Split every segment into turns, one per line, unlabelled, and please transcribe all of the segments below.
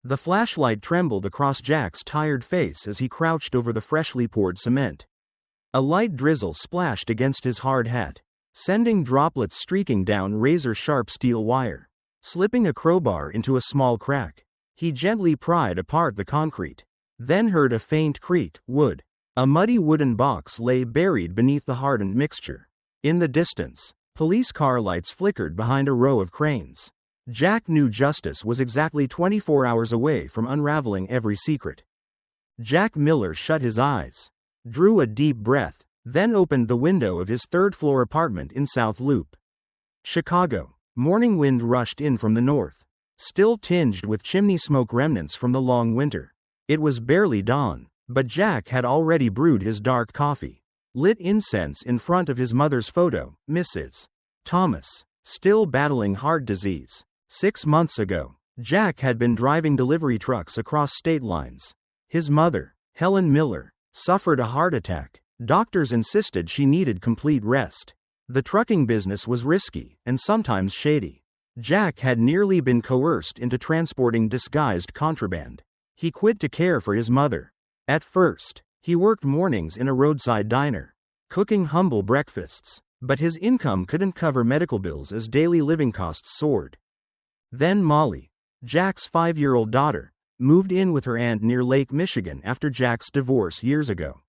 The flashlight trembled across Jack's tired face as he crouched over the freshly poured cement. A light drizzle splashed against his hard hat, sending droplets streaking down razor-sharp steel wire. Slipping a crowbar into a small crack, he gently pried apart the concrete, then heard a faint creak. Wood. A muddy wooden box lay buried beneath the hardened mixture. In the distance, police car lights flickered behind a row of cranes. Jack knew justice was exactly 24 hours away from unraveling every secret. Jack Miller shut his eyes, drew a deep breath, then opened the window of his third-floor apartment in South Loop, Chicago. Morning wind rushed in from the north, still tinged with chimney smoke remnants from the long winter. It was barely dawn, but Jack had already brewed his dark coffee, lit incense in front of his mother's photo, Mrs. Thomas, still battling heart disease. 6 months ago, Jack had been driving delivery trucks across state lines. His mother, Helen Miller, suffered a heart attack. Doctors insisted she needed complete rest. The trucking business was risky and sometimes shady. Jack had nearly been coerced into transporting disguised contraband. He quit to care for his mother. At first, he worked mornings in a roadside diner, cooking humble breakfasts, but his income couldn't cover medical bills as daily living costs soared. Then Molly, Jack's 5-year-old daughter, moved in with her aunt near Lake Michigan after Jack's divorce years ago.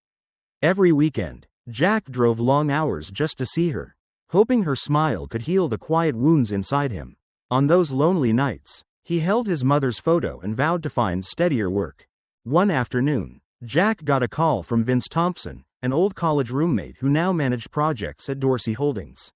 Every weekend, Jack drove long hours just to see her, hoping her smile could heal the quiet wounds inside him. On those lonely nights, he held his mother's photo and vowed to find steadier work. One afternoon, Jack got a call from Vince Thompson, an old college roommate who now managed projects at Dorsey Holdings,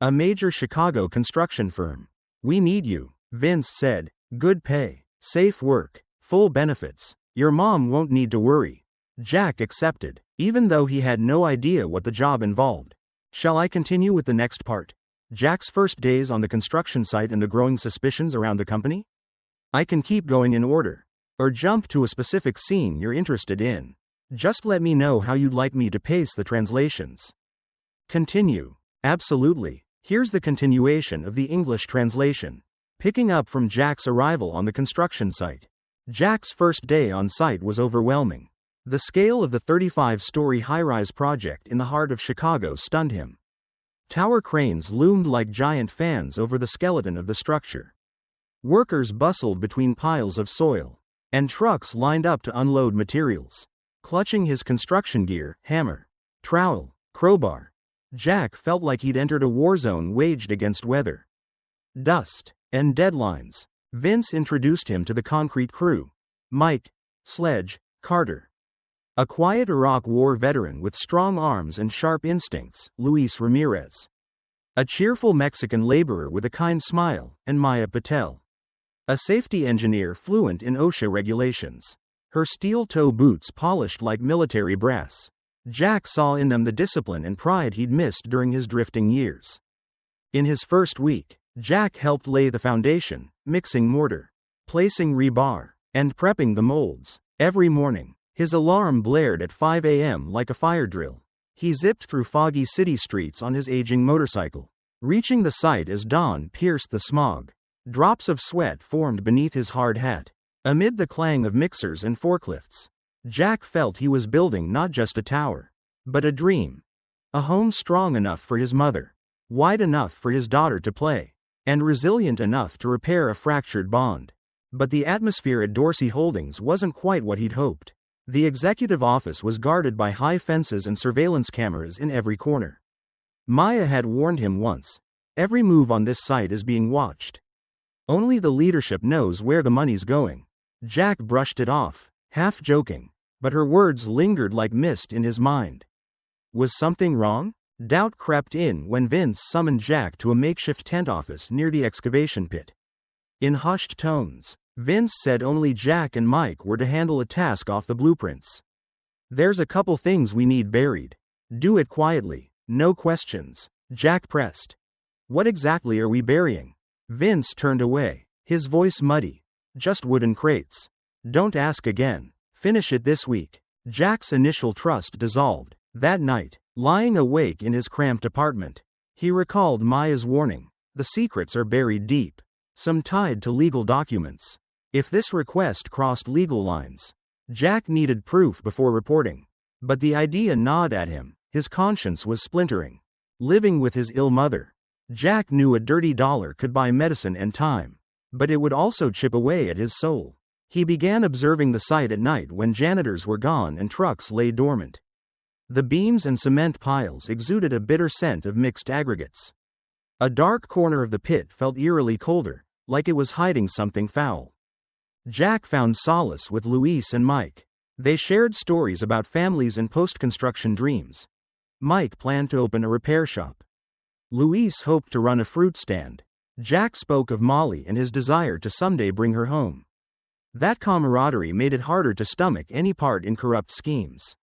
a major Chicago construction firm. "We need you," Vince said. "Good pay, safe work, full benefits. Your mom won't need to worry." Jack accepted, even though he had no idea what the job involved. Shall I continue with the next part? Jack's first days on the construction site and the growing suspicions around the company? I can keep going in order, or jump to a specific scene you're interested in. Just let me know how you'd like me to pace the translations. Continue. Absolutely. Here's the continuation of the English translation, picking up from Jack's arrival on the construction site. Jack's first day on site was overwhelming. The scale of the 35-story high-rise project in the heart of Chicago stunned him. Tower cranes loomed like giant fans over the skeleton of the structure. Workers bustled between piles of soil, and trucks lined up to unload materials. Clutching his construction gear, hammer, trowel, crowbar, Jack felt like he'd entered a war zone waged against weather, dust, and deadlines. Vince introduced him to the concrete crew. Mike, Sledge, Carter. A quiet Iraq War veteran with strong arms and sharp instincts, Luis Ramirez. A cheerful Mexican laborer with a kind smile, and Maya Patel. A safety engineer fluent in OSHA regulations, her steel-toe boots polished like military brass. Jack saw in them the discipline and pride he'd missed during his drifting years. In his first week, Jack helped lay the foundation, mixing mortar, placing rebar, and prepping the molds. Every morning, his alarm blared at 5 a.m. like a fire drill. He zipped through foggy city streets on his aging motorcycle, reaching the site as dawn pierced the smog. Drops of sweat formed beneath his hard hat. Amid the clang of mixers and forklifts, Jack felt he was building not just a tower, but a dream. A home strong enough for his mother, wide enough for his daughter to play, and resilient enough to repair a fractured bond. But the atmosphere at Dorsey Holdings wasn't quite what he'd hoped. The executive office was guarded by high fences and surveillance cameras in every corner. Maya had warned him once, every move on this site is being watched. Only the leadership knows where the money's going. Jack brushed it off, half joking, but her words lingered like mist in his mind. Was something wrong? Doubt crept in when Vince summoned Jack to a makeshift tent office near the excavation pit. In hushed tones, Vince said only Jack and Mike were to handle a task off the blueprints. "There's a couple things we need buried. Do it quietly, no questions," Jack pressed. "What exactly are we burying?" Vince turned away, his voice muddy. "Just wooden crates. Don't ask again. Finish it this week." Jack's initial trust dissolved. That night, lying awake in his cramped apartment, he recalled Maya's warning. The secrets are buried deep, some tied to legal documents, If this request crossed legal lines, Jack needed proof before reporting. But the idea gnawed at him, his conscience was splintering. Living with his ill mother, Jack knew a dirty dollar could buy medicine and time, but it would also chip away at his soul. He began observing the site at night when janitors were gone and trucks lay dormant. The beams and cement piles exuded a bitter scent of mixed aggregates. A dark corner of the pit felt eerily colder, like it was hiding something foul. Jack found solace with Luis and Mike. They shared stories about families and post-construction dreams. Mike planned to open a repair shop. Luis hoped to run a fruit stand. Jack spoke of Molly and his desire to someday bring her home. That camaraderie made it harder to stomach any part in corrupt schemes.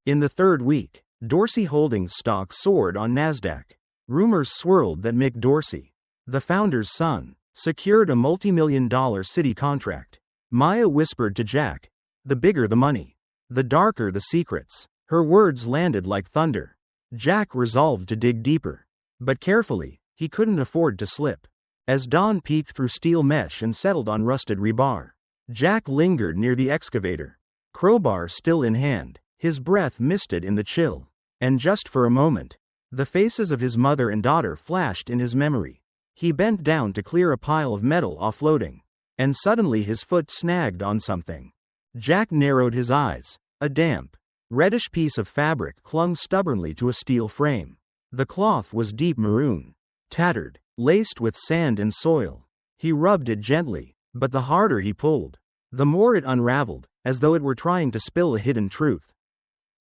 In the third week, Dorsey Holdings stock soared on NASDAQ. Rumors swirled that Mick Dorsey, the founder's son, secured a multi-million-dollar city contract. Maya whispered to Jack, "The bigger the money, the darker the secrets." Her words landed like thunder. Jack resolved to dig deeper. But carefully, he couldn't afford to slip. As dawn peeked through steel mesh and settled on rusted rebar, Jack lingered near the excavator, crowbar still in hand, his breath misted in the chill. And just for a moment, the faces of his mother and daughter flashed in his memory. He bent down to clear a pile of metal offloading, and suddenly his foot snagged on something. Jack narrowed his eyes. A damp, reddish piece of fabric clung stubbornly to a steel frame. The cloth was deep maroon, tattered, laced with sand and soil. He rubbed it gently, but the harder he pulled, the more it unraveled, as though it were trying to spill a hidden truth.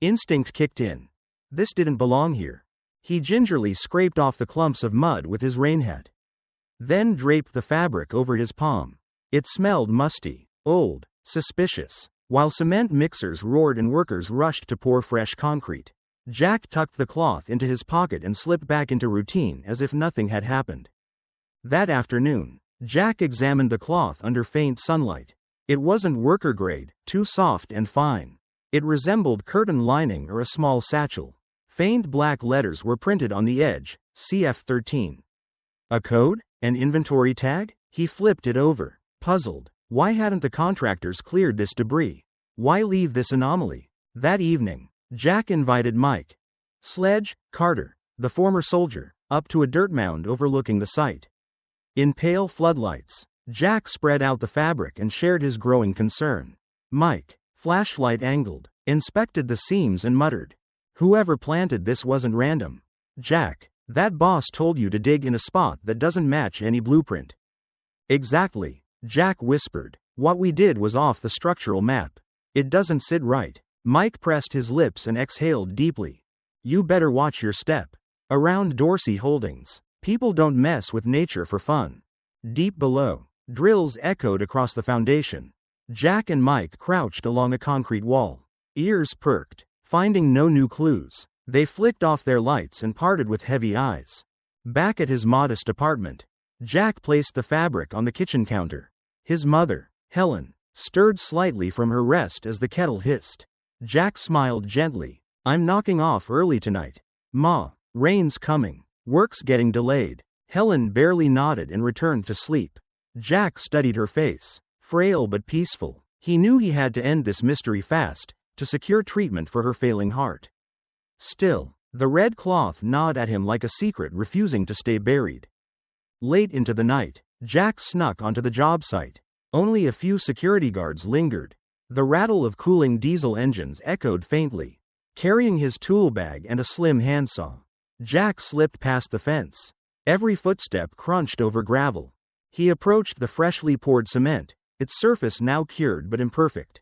Instinct kicked in. This didn't belong here. He gingerly scraped off the clumps of mud with his rain hat. Then draped the fabric over his palm. It smelled musty, old, suspicious. While cement mixers roared and workers rushed to pour fresh concrete, Jack tucked the cloth into his pocket and slipped back into routine as if nothing had happened. That afternoon, Jack examined the cloth under faint sunlight. It wasn't worker grade, too soft and fine. It resembled curtain lining or a small satchel. Faint black letters were printed on the edge, CF13. A code? An inventory tag? He flipped it over, puzzled. Why hadn't the contractors cleared this debris? Why leave this anomaly? That evening, Jack invited Mike, Sledge, Carter, the former soldier, up to a dirt mound overlooking the site. In pale floodlights, Jack spread out the fabric and shared his growing concern. Mike, flashlight angled, inspected the seams and muttered, "Whoever planted this wasn't random. Jack, that boss told you to dig in a spot that doesn't match any blueprint." "Exactly," Jack whispered. "What we did was off the structural map. It doesn't sit right." Mike pressed his lips and exhaled deeply. "You better watch your step. Around Dorsey Holdings, people don't mess with nature for fun." Deep below, drills echoed across the foundation. Jack and Mike crouched along a concrete wall. Ears perked, finding no new clues. They flicked off their lights and parted with heavy eyes. Back at his modest apartment, Jack placed the fabric on the kitchen counter. His mother, Helen, stirred slightly from her rest as the kettle hissed. Jack smiled gently. "I'm knocking off early tonight. Ma, rain's coming. Work's getting delayed." Helen barely nodded and returned to sleep. Jack studied her face, frail but peaceful. He knew he had to end this mystery fast, to secure treatment for her failing heart. Still, the red cloth gnawed at him like a secret refusing to stay buried. Late into the night, Jack snuck onto the job site. Only a few security guards lingered. The rattle of cooling diesel engines echoed faintly. Carrying his tool bag and a slim handsaw, Jack slipped past the fence. Every footstep crunched over gravel. He approached the freshly poured cement, its surface now cured but imperfect.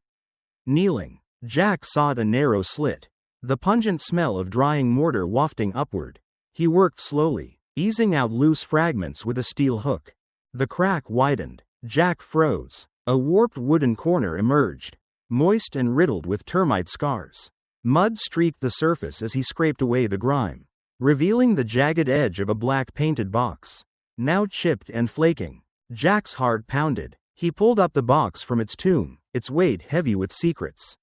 Kneeling, Jack sought a narrow slit, the pungent smell of drying mortar wafting upward. He worked slowly, easing out loose fragments with a steel hook. The crack widened. Jack froze. A warped wooden corner emerged, moist and riddled with termite scars. Mud streaked the surface as he scraped away the grime, revealing the jagged edge of a black painted box. Now chipped and flaking, Jack's heart pounded. He pulled up the box from its tomb, its weight heavy with secrets.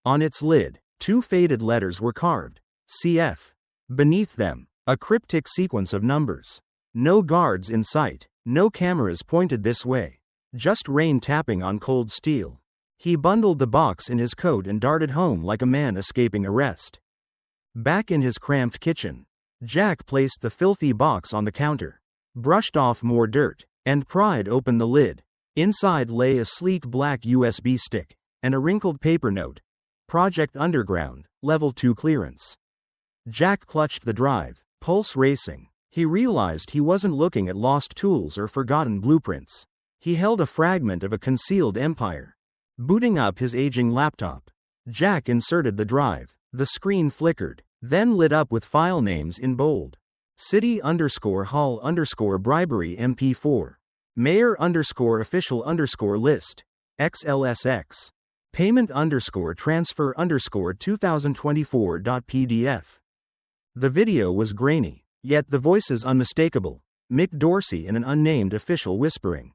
On its lid, 2 faded letters were carved, CF. Beneath them, a cryptic sequence of numbers. No guards in sight, no cameras pointed this way. just rain tapping on cold steel. He bundled the box in his coat and darted home like a man escaping arrest. Back in his cramped kitchen, Jack placed the filthy box on the counter, brushed off more dirt, and pried open the lid. Inside lay a sleek black USB stick and a wrinkled paper note. Project Underground, Level 2 clearance. Jack clutched the drive, pulse racing. He realized he wasn't looking at lost tools or forgotten blueprints. He held a fragment of a concealed empire. Booting up his aging laptop, Jack inserted the drive. The screen flickered, then lit up with file names in bold. City_Hall_bribery MP4. Mayor_official_list. XLSX. Payment_transfer_2024.pdf. The video was grainy, yet the voices unmistakable. Mick Dorsey and an unnamed official whispering.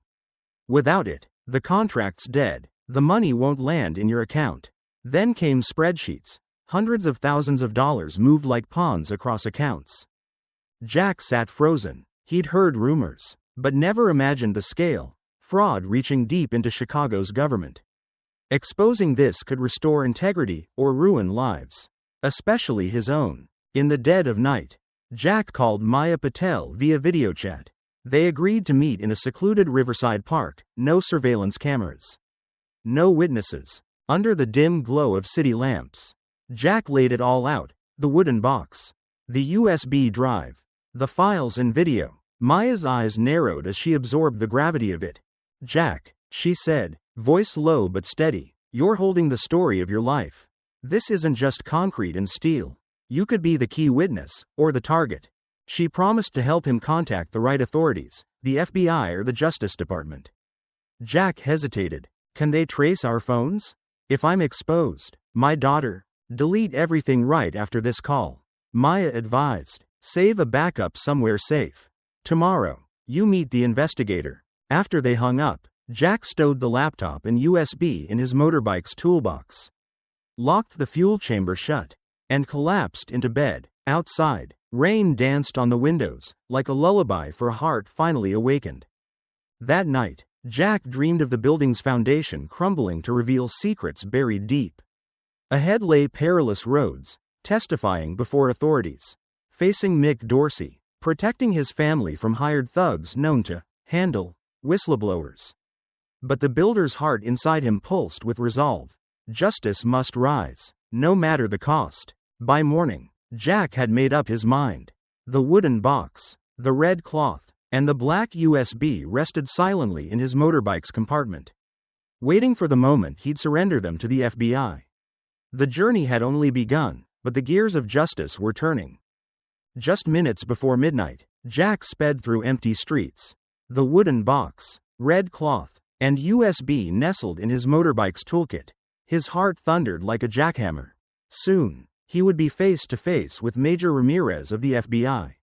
Without it, the contract's dead. The money won't land in your account. Then came spreadsheets. Hundreds of thousands of dollars moved like pawns across accounts. Jack sat frozen. He'd heard rumors, but never imagined the scale. Fraud reaching deep into Chicago's government. Exposing this could restore integrity or ruin lives, especially his own. In the dead of night, Jack called Maya Patel via video chat. They agreed to meet in a secluded riverside park. No surveillance cameras. No witnesses. Under the dim glow of city lamps, Jack laid it all out. The wooden box, the USB drive, the files and video. Maya's eyes narrowed as she absorbed the gravity of it. Jack, she said, voice low but steady, you're holding the story of your life. This isn't just concrete and steel. You could be the key witness, or the target. She promised to help him contact the right authorities, the FBI or the Justice Department. Jack hesitated. Can they trace our phones? If I'm exposed, my daughter, delete everything right after this call. Maya advised. Save a backup somewhere safe. Tomorrow, you meet the investigator. After they hung up, Jack stowed the laptop and USB in his motorbike's toolbox, locked the fuel chamber shut, and collapsed into bed. Outside, rain danced on the windows, like a lullaby for a heart finally awakened. That night, Jack dreamed of the building's foundation crumbling to reveal secrets buried deep. Ahead lay perilous roads, testifying before authorities, facing Mick Dorsey, protecting his family from hired thugs known to handle whistleblowers. But the builder's heart inside him pulsed with resolve. Justice must rise, no matter the cost. By morning, Jack had made up his mind. The wooden box, the red cloth, and the black USB rested silently in his motorbike's compartment, waiting for the moment he'd surrender them to the FBI. The journey had only begun, but the gears of justice were turning. Just minutes before midnight, Jack sped through empty streets. The wooden box, red cloth, and USB nestled in his motorbike's toolkit. His heart thundered like a jackhammer. Soon, he would be face to face with Major Ramirez of the FBI,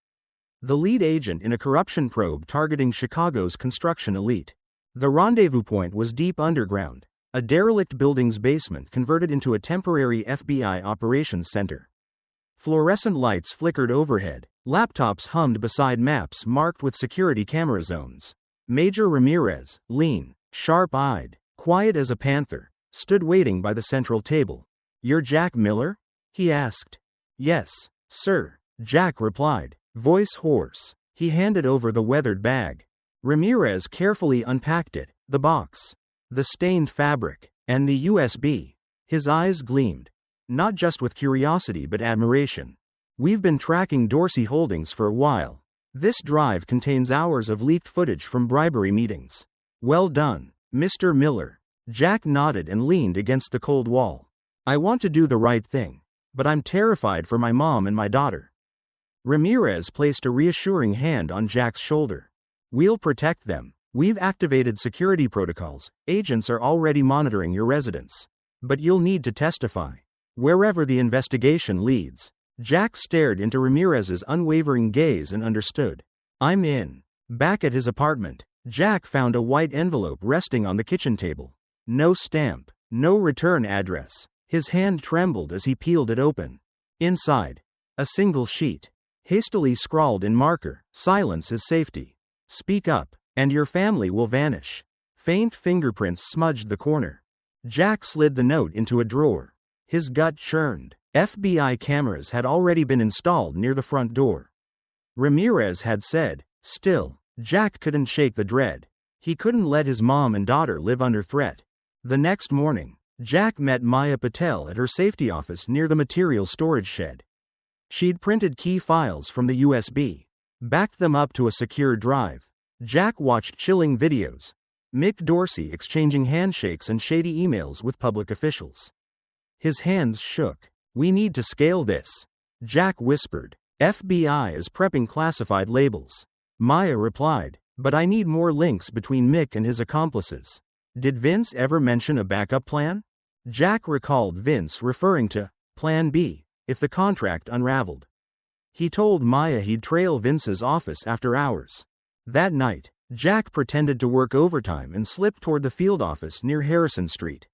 the lead agent in a corruption probe targeting Chicago's construction elite. The rendezvous point was deep underground, a derelict building's basement converted into a temporary FBI operations center. Fluorescent lights flickered overhead, laptops hummed beside maps marked with security camera zones. Major Ramirez, lean, sharp-eyed, quiet as a panther, stood waiting by the central table. "You're Jack Miller?" he asked. "Yes, sir," Jack replied, voice hoarse. He handed over the weathered bag. Ramirez carefully unpacked it, the box, the stained fabric, and the USB. His eyes gleamed, not just with curiosity but admiration. "We've been tracking Dorsey Holdings for a while. This drive contains hours of leaked footage from bribery meetings." "Well done, Mr. Miller." Jack nodded and leaned against the cold wall. "I want to do the right thing, but I'm terrified for my mom and my daughter." Ramirez placed a reassuring hand on Jack's shoulder. "We'll protect them. We've activated security protocols. Agents are already monitoring your residence. But you'll need to testify, wherever the investigation leads." Jack stared into Ramirez's unwavering gaze and understood. "I'm in." Back at his apartment, Jack found a white envelope resting on the kitchen table. No stamp, no return address. His hand trembled as he peeled it open. Inside, a single sheet, hastily scrawled in marker, "Silence is safety. Speak up, and your family will vanish." Faint fingerprints smudged the corner. Jack slid the note into a drawer. His gut churned. FBI cameras had already been installed near the front door. Ramirez had said. Still, Jack couldn't shake the dread. He couldn't let his mom and daughter live under threat. The next morning, Jack met Maya Patel at her safety office near the material storage shed. She'd printed key files from the USB, backed them up to a secure drive. Jack watched chilling videos. Mick Dorsey exchanging handshakes and shady emails with public officials. His hands shook. "We need to scale this," Jack whispered. "FBI is prepping classified labels." Maya replied, "But I need more links between Mick and his accomplices." Did Vince ever mention a backup plan? Jack recalled Vince referring to Plan B if the contract unraveled. He told Maya he'd trail Vince's office after hours. That night, Jack pretended to work overtime and slipped toward the field office near Harrison Street.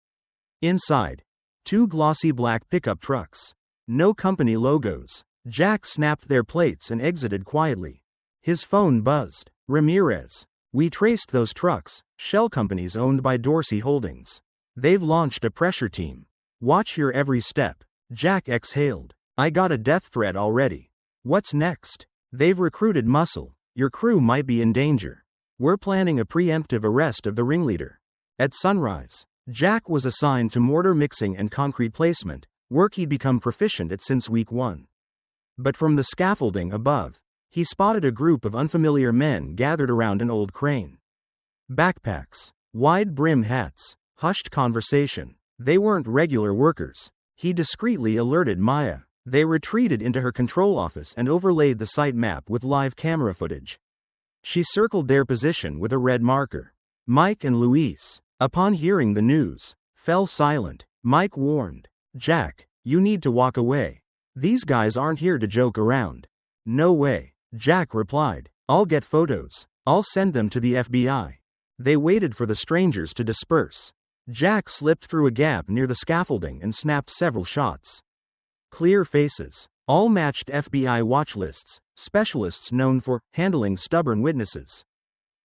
Inside, 2 glossy black pickup trucks. No company logos. Jack snapped their plates and exited quietly. His phone buzzed. "Ramirez. We traced those trucks, shell companies owned by Dorsey Holdings. They've launched a pressure team. Watch your every step." Jack exhaled. "I got a death threat already." "What's next?" "They've recruited muscle. Your crew might be in danger. We're planning a preemptive arrest of the ringleader." At sunrise, Jack was assigned to mortar mixing and concrete placement, work he'd become proficient at since week 1. But from the scaffolding above, he spotted a group of unfamiliar men gathered around an old crane. Backpacks, wide-brim hats, hushed conversation. They weren't regular workers. He discreetly alerted Maya. They retreated into her control office and overlaid the site map with live camera footage. She circled their position with a red marker. Mike and Luis, upon hearing the news, fell silent. Mike warned, "Jack, you need to walk away. These guys aren't here to joke around." "No way," Jack replied. "I'll get photos. I'll send them to the FBI." They waited for the strangers to disperse. Jack slipped through a gap near the scaffolding and snapped several shots. Clear faces. All matched FBI watch lists, specialists known for handling stubborn witnesses.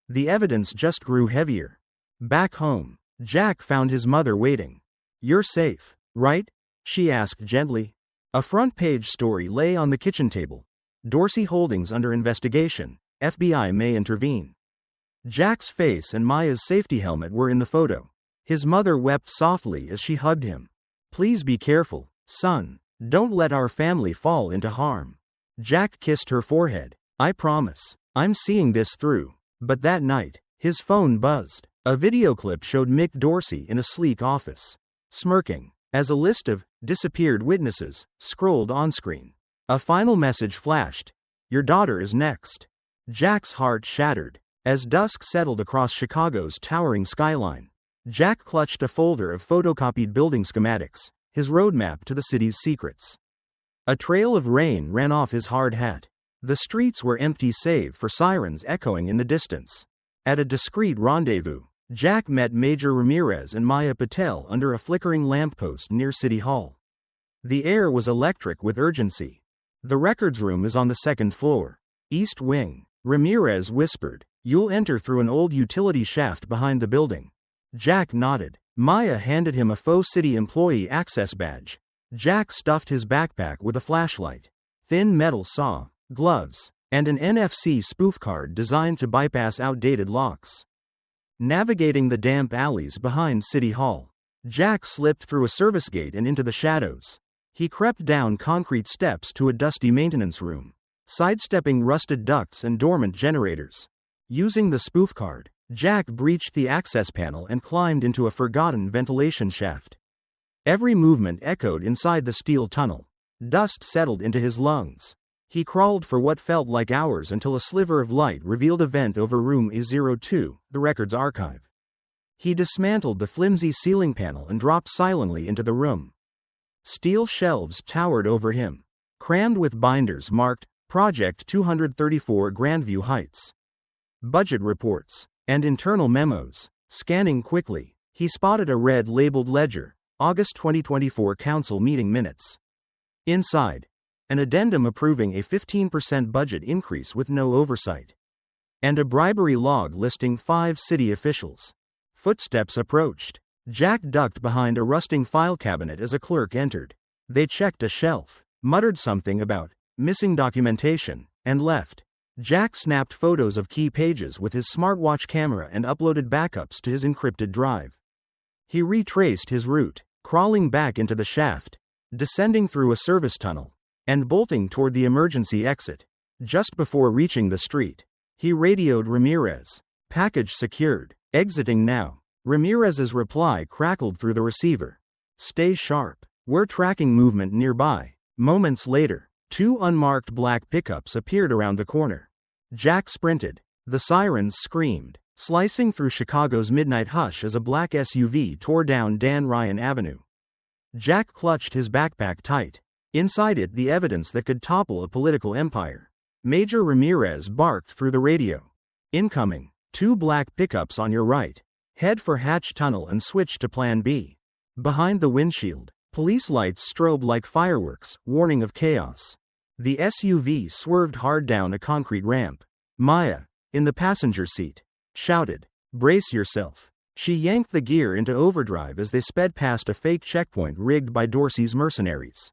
The evidence just grew heavier. Back home, Jack found his mother waiting. "You're safe, right?" she asked gently. A front-page story lay on the kitchen table. Dorsey Holdings under investigation. FBI may intervene. Jack's face and Maya's safety helmet were in the photo. His mother wept softly as she hugged him. "Please be careful, son. Don't let our family fall into harm." Jack kissed her forehead. "I promise. I'm seeing this through." But that night, his phone buzzed. A video clip showed Mick Dorsey in a sleek office, smirking, as a list of disappeared witnesses scrolled on-screen. A final message flashed. "Your daughter is next." Jack's heart shattered. As dusk settled across Chicago's towering skyline, Jack clutched a folder of photocopied building schematics, his roadmap to the city's secrets. A trail of rain ran off his hard hat. The streets were empty save for sirens echoing in the distance. At a discreet rendezvous, Jack met Major Ramirez and Maya Patel under a flickering lamppost near City Hall. The air was electric with urgency. "The records room is on the 2nd floor. East wing," Ramirez whispered. "You'll enter through an old utility shaft behind the building." Jack nodded. Maya handed him a faux city employee access badge. Jack stuffed his backpack with a flashlight, thin metal saw, gloves, and an NFC spoof card designed to bypass outdated locks. Navigating the damp alleys behind City Hall, Jack slipped through a service gate and into the shadows. He crept down concrete steps to a dusty maintenance room, sidestepping rusted ducts and dormant generators. Using the spoof card, Jack breached the access panel and climbed into a forgotten ventilation shaft. Every movement echoed inside the steel tunnel. Dust settled into his lungs. He crawled for what felt like hours until a sliver of light revealed a vent over room A02, the records archive. He dismantled the flimsy ceiling panel and dropped silently into the room. Steel shelves towered over him, crammed with binders marked Project 234 Grandview Heights. Budget reports and internal memos. Scanning quickly, he spotted a red-labeled ledger, August 2024 Council meeting minutes. Inside, an addendum approving a 15% budget increase with no oversight. And a bribery log listing 5 city officials. Footsteps approached. Jack ducked behind a rusting file cabinet as a clerk entered. They checked a shelf, muttered something about missing documentation, and left. Jack snapped photos of key pages with his smartwatch camera and uploaded backups to his encrypted drive. He retraced his route, crawling back into the shaft, descending through a service tunnel, and bolting toward the emergency exit. Just before reaching the street, he radioed Ramirez. Package secured. Exiting now. Ramirez's reply crackled through the receiver. Stay sharp. We're tracking movement nearby. Moments later, two unmarked black pickups appeared around the corner. Jack sprinted. The sirens screamed, slicing through Chicago's midnight hush as a black SUV tore down Dan Ryan Avenue. Jack clutched his backpack tight. Inside it, the evidence that could topple a political empire. Major Ramirez barked through the radio. Incoming. 2 black pickups on your right. Head for Hatch Tunnel and switch to Plan B. Behind the windshield, police lights strobed like fireworks, warning of chaos. The SUV swerved hard down a concrete ramp. Maya, in the passenger seat, shouted, "Brace yourself." She yanked the gear into overdrive as they sped past a fake checkpoint rigged by Dorsey's mercenaries.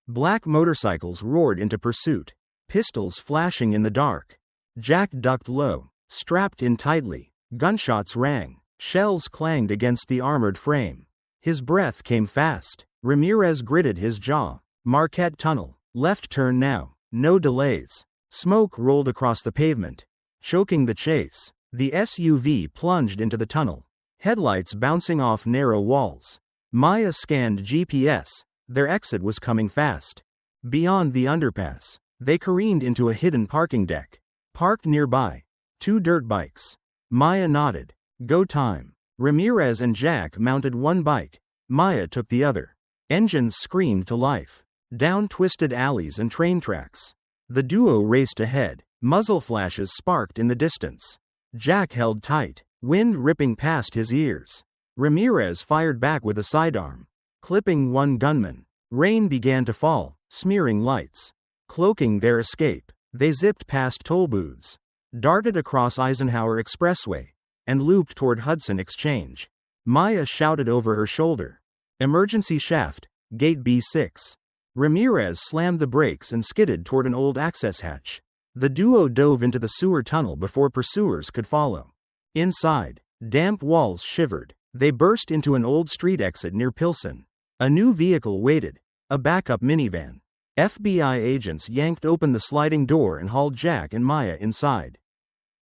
Black motorcycles roared into pursuit, pistols flashing in the dark. Jack ducked low, strapped in tightly. Gunshots rang, shells clanged against the armored frame. His breath came fast. Ramirez gritted his jaw. Marquette Tunnel, left turn now, no delays. Smoke rolled across the pavement, choking the chase. The SUV plunged into the tunnel, headlights bouncing off narrow walls. Maya scanned GPS. Their exit was coming fast. Beyond the underpass, they careened into a hidden parking deck. Parked nearby, 2 dirt bikes. Maya nodded. Go time. Ramirez and Jack mounted one bike. Maya took the other. Engines screamed to life. Down twisted alleys and train tracks. The duo raced ahead. Muzzle flashes sparked in the distance. Jack held tight, wind ripping past his ears. Ramirez fired back with a sidearm, clipping one gunman. Rain began to fall, smearing lights. Cloaking their escape, they zipped past toll booths, darted across Eisenhower Expressway, and looped toward Hudson Exchange. Maya shouted over her shoulder, "Emergency shaft, gate B6." Ramirez slammed the brakes and skidded toward an old access hatch. The duo dove into the sewer tunnel before pursuers could follow. Inside, damp walls shivered. They burst into an old street exit near Pilsen. A new vehicle waited, a backup minivan. FBI agents yanked open the sliding door and hauled Jack and Maya inside.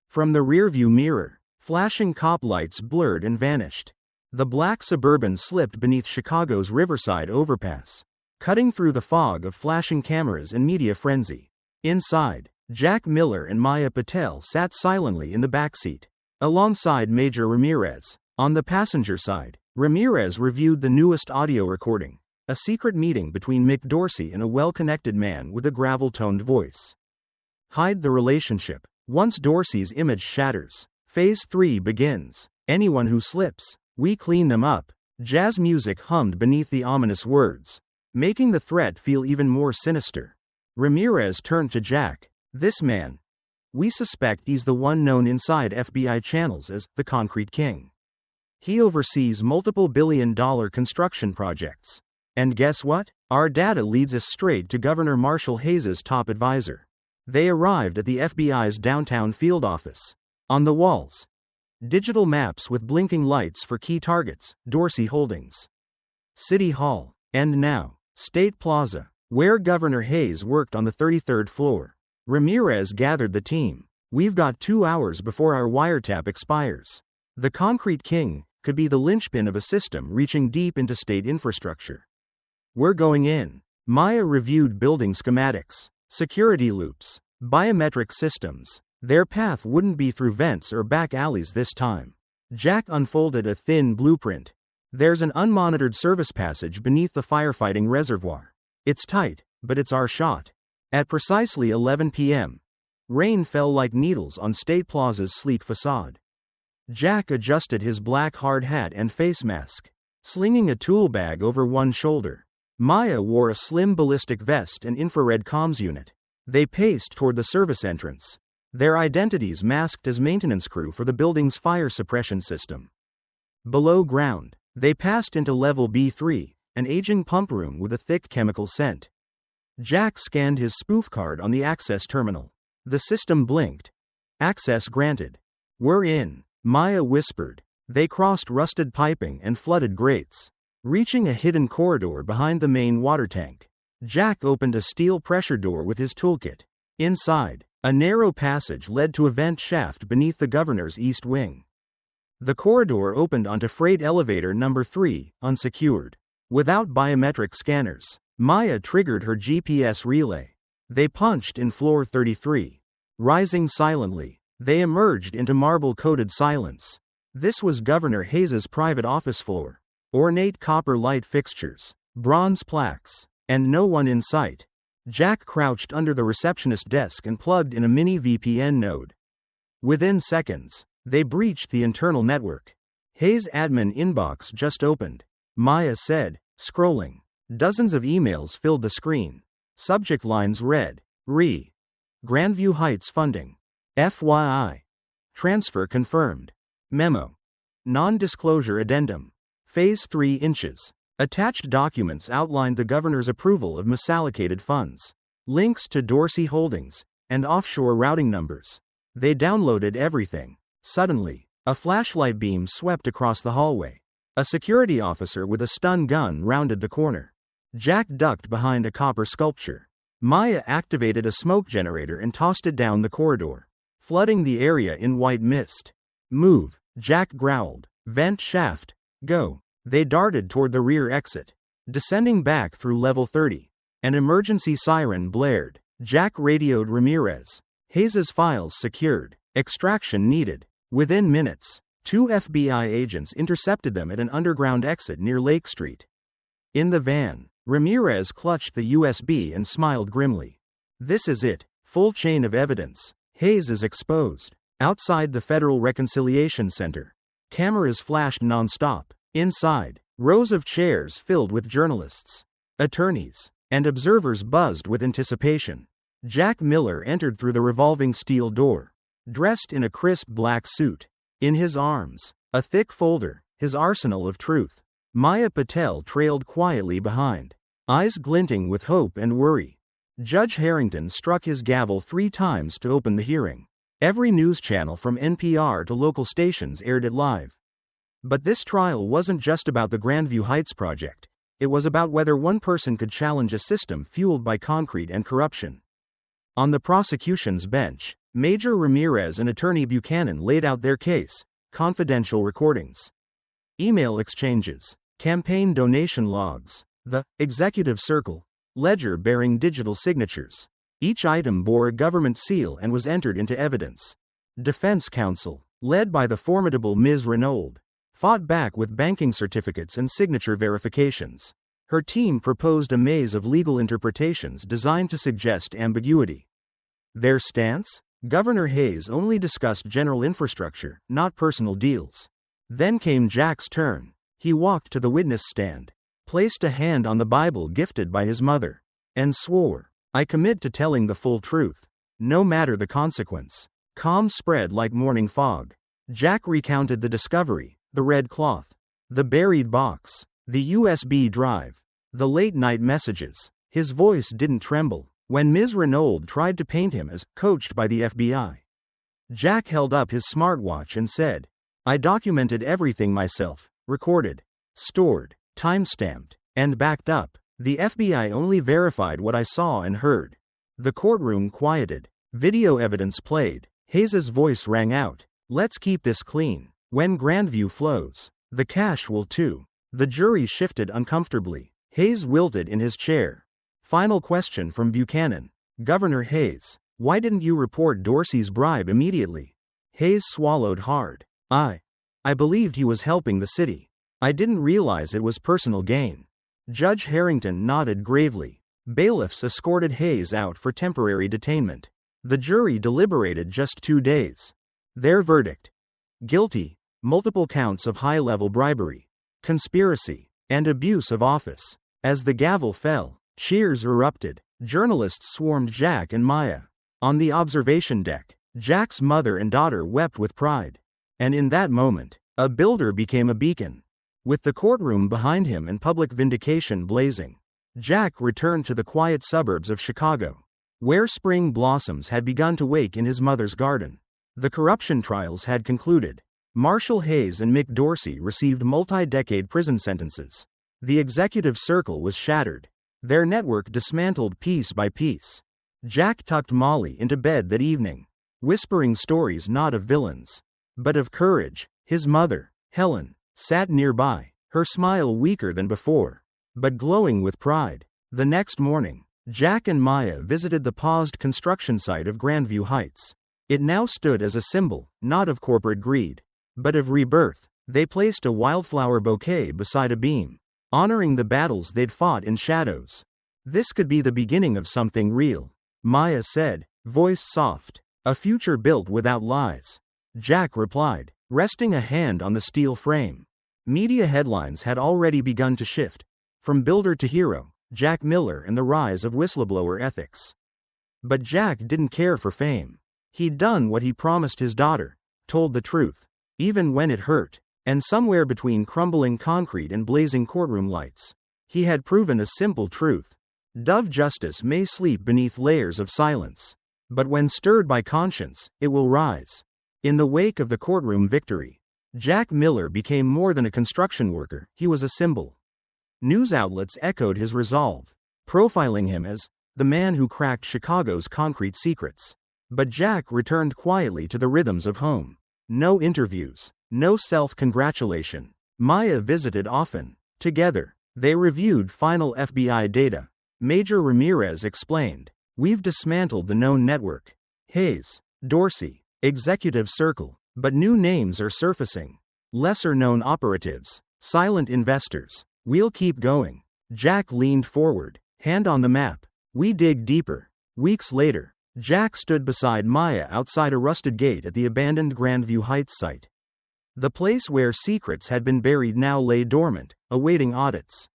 From the rearview mirror, flashing cop lights blurred and vanished. The black Suburban slipped beneath Chicago's Riverside overpass, cutting through the fog of flashing cameras and media frenzy. Inside, Jack Miller and Maya Patel sat silently in the backseat, alongside Major Ramirez. On the passenger side, Ramirez reviewed the newest audio recording, a secret meeting between Mick Dorsey and a well-connected man with a gravel-toned voice. Hide the relationship. Once Dorsey's image shatters, Phase 3 begins. Anyone who slips, we clean them up. Jazz music hummed beneath the ominous words, making the threat feel even more sinister. Ramirez turned to Jack. This man, we suspect he's the one known inside FBI channels as the Concrete King. He oversees multiple billion-dollar construction projects. And guess what? Our data leads us straight to Governor Marshall Hayes's top advisor. They arrived at the FBI's downtown field office. On the walls, digital maps with blinking lights for key targets, Dorsey Holdings, City Hall, and now, State Plaza, where Governor Hayes worked on the 33rd floor. Ramirez gathered the team. We've got 2 hours before our wiretap expires. The Concrete King could be the linchpin of a system reaching deep into state infrastructure. We're going in. Maya reviewed building schematics, security loops, biometric systems. Their path wouldn't be through vents or back alleys this time. Jack unfolded a thin blueprint. There's an unmonitored service passage beneath the firefighting reservoir. It's tight, but it's our shot. At precisely 11 p.m., rain fell like needles on State Plaza's sleek facade. Jack adjusted his black hard hat and face mask, slinging a tool bag over one shoulder. Maya wore a slim ballistic vest and infrared comms unit. They paced toward the service entrance, their identities masked as maintenance crew for the building's fire suppression system. Below ground, they passed into level B3, an aging pump room with a thick chemical scent. Jack scanned his spoof card on the access terminal. The system blinked. Access granted. We're in, Maya whispered. They crossed rusted piping and flooded grates, reaching a hidden corridor behind the main water tank. Jack opened a steel pressure door with his toolkit. Inside, a narrow passage led to a vent shaft beneath the governor's east wing. The corridor opened onto freight elevator number 3, unsecured. Without biometric scanners, Maya triggered her GPS relay. They punched in floor 33. Rising silently, they emerged into marble-coated silence. This was Governor Hayes's private office floor. Ornate copper light fixtures, bronze plaques, and no one in sight. Jack crouched under the receptionist desk and plugged in a mini VPN node. Within seconds, they breached the internal network. Hayes' admin inbox just opened. Maya said, scrolling. Dozens of emails filled the screen. Subject lines read, Grandview Heights funding. FYI. Transfer confirmed. Memo. Non-disclosure addendum. Phase 3 inches. Attached documents outlined the governor's approval of misallocated funds, links to Dorsey Holdings, and offshore routing numbers. They downloaded everything. Suddenly, a flashlight beam swept across the hallway. A security officer with a stun gun rounded the corner. Jack ducked behind a copper sculpture. Maya activated a smoke generator and tossed it down the corridor, flooding the area in white mist. Move, Jack growled. Vent shaft, go. They darted toward the rear exit, descending back through level 30. An emergency siren blared. Jack radioed Ramirez. Hayes's files secured. Extraction needed. Within minutes, 2 FBI agents intercepted them at an underground exit near Lake Street. In the van, Ramirez clutched the USB and smiled grimly. This is it, full chain of evidence. Hayes is exposed. Outside the Federal Reconciliation Center, cameras flashed nonstop. Inside, rows of chairs filled with journalists, attorneys, and observers buzzed with anticipation. Jack Miller entered through the revolving steel door, dressed in a crisp black suit. In his arms, a thick folder, his arsenal of truth. Maya Patel trailed quietly behind, eyes glinting with hope and worry. Judge Harrington struck his gavel 3 times to open the hearing. Every news channel from NPR to local stations aired it live. But this trial wasn't just about the Grandview Heights project. It was about whether one person could challenge a system fueled by concrete and corruption. On the prosecution's bench, Major Ramirez and Attorney Buchanan laid out their case: confidential recordings, email exchanges, campaign donation logs, the executive circle ledger bearing digital signatures. Each item bore a government seal and was entered into evidence. Defense counsel, led by the formidable Ms. Renauld, fought back with banking certificates and signature verifications. Her team proposed a maze of legal interpretations designed to suggest ambiguity. Their stance? Governor Hayes only discussed general infrastructure, not personal deals. Then came Jack's turn. He walked to the witness stand, placed a hand on the Bible gifted by his mother, and swore, "I commit to telling the full truth, no matter the consequence." Calm spread like morning fog. Jack recounted the discovery, the red cloth, the buried box, the USB drive, the late-night messages. His voice didn't tremble when Ms. Renauld tried to paint him as coached by the FBI. Jack held up his smartwatch and said, "I documented everything myself, recorded, stored, time-stamped, and backed up. The FBI only verified what I saw and heard." The courtroom quieted. Video evidence played. Hayes's voice rang out, "Let's keep this clean. When Grandview flows, the cash will too." The jury shifted uncomfortably. Hayes wilted in his chair. Final question from Buchanan. "Governor Hayes, why didn't you report Dorsey's bribe immediately?" Hayes swallowed hard. I believed he was helping the city. I didn't realize it was personal gain." Judge Harrington nodded gravely. Bailiffs escorted Hayes out for temporary detainment. The jury deliberated just 2 days. Their verdict: guilty, multiple counts of high-level bribery, conspiracy, and abuse of office. As the gavel fell, cheers erupted. Journalists swarmed Jack and Maya. On the observation deck, Jack's mother and daughter wept with pride. And in that moment, A builder became a beacon. With the courtroom behind him and public vindication blazing, Jack returned to the quiet suburbs of Chicago, where spring blossoms had begun to wake in his mother's garden. The corruption trials had concluded. Marshall Hayes and Mick Dorsey received multi-decade prison sentences. The executive circle was shattered, their network dismantled piece by piece. Jack tucked Molly into bed that evening, whispering stories not of villains, but of courage. His mother, Helen, sat nearby, her smile weaker than before, but glowing with pride. The next morning, Jack and Maya visited the paused construction site of Grandview Heights. It now stood as a symbol, not of corporate greed, but of rebirth. They placed a wildflower bouquet beside a beam, honoring the battles they'd fought in shadows. "This could be the beginning of something real," Maya said, voice soft. "A future built without lies," Jack replied, resting a hand on the steel frame. Media headlines had already begun to shift. From builder to hero, Jack Miller and the rise of whistleblower ethics. But Jack didn't care for fame. He'd done what he promised his daughter, told the truth, even when it hurt. And somewhere between crumbling concrete and blazing courtroom lights, he had proven a simple truth. Dove justice may sleep beneath layers of silence, but when stirred by conscience, it will rise. In the wake of the courtroom victory, Jack Miller became more than a construction worker, he was a symbol. News outlets echoed his resolve, profiling him as the man who cracked Chicago's concrete secrets. But Jack returned quietly to the rhythms of home. No interviews, no self-congratulation. Maya visited often. Together, they reviewed final FBI data. Major Ramirez explained, "We've dismantled the known network. Hayes, Dorsey, executive circle, but new names are surfacing. Lesser-known operatives, silent investors. We'll keep going." Jack leaned forward, hand on the map. "We dig deeper." Weeks later, Jack stood beside Maya outside a rusted gate at the abandoned Grandview Heights site. The place where secrets had been buried now lay dormant, awaiting audits.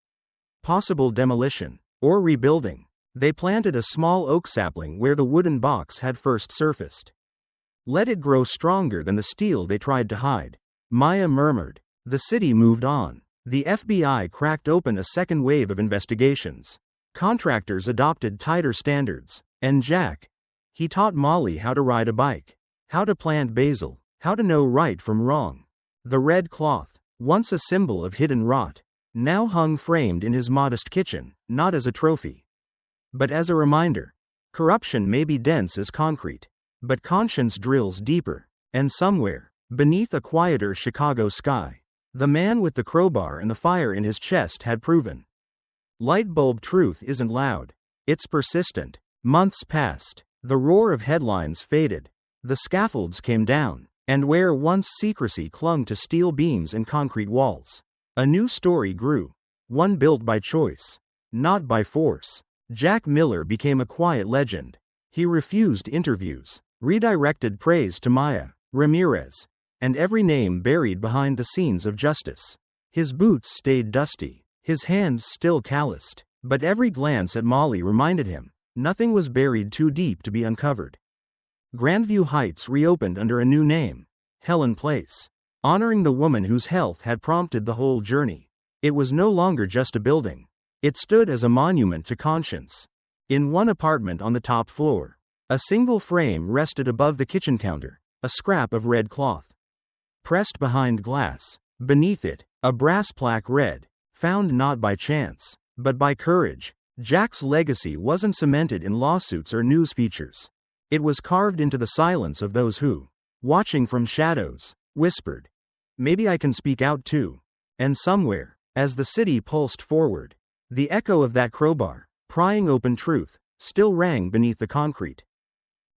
Possible demolition, or rebuilding. They planted a small oak sapling where the wooden box had first surfaced. "Let it grow stronger than the steel they tried to hide," Maya murmured. The city moved on. The FBI cracked open a second wave of investigations. Contractors adopted tighter standards. And Jack, he taught Molly how to ride a bike, how to plant basil, how to know right from wrong. The red cloth, once a symbol of hidden rot, now hung framed in his modest kitchen, not as a trophy, but as a reminder. Corruption may be dense as concrete, but conscience drills deeper. And somewhere, beneath a quieter Chicago sky, the man with the crowbar and the fire in his chest had proven. Light bulb truth isn't loud. It's persistent. Months passed. The roar of headlines faded. The scaffolds came down. And where once secrecy clung to steel beams and concrete walls, a new story grew. One built by choice, not by force. Jack Miller became a quiet legend. He refused interviews, redirected praise to Maya, Ramirez, and every name buried behind the scenes of justice. His boots stayed dusty, his hands still calloused, but every glance at Molly reminded him, nothing was buried too deep to be uncovered. Grandview Heights reopened under a new name, Helen Place, honoring the woman whose health had prompted the whole journey. It was no longer just a building. It stood as a monument to conscience. In one apartment on the top floor, a single frame rested above the kitchen counter, a scrap of red cloth. Pressed behind glass, beneath it, a brass plaque read, "Found not by chance, but by courage." Jack's legacy wasn't cemented in lawsuits or news features. It was carved into the silence of those who, watching from shadows, whispered, "Maybe I can speak out too." And somewhere, as the city pulsed forward, the echo of that crowbar, prying open truth, still rang beneath the concrete.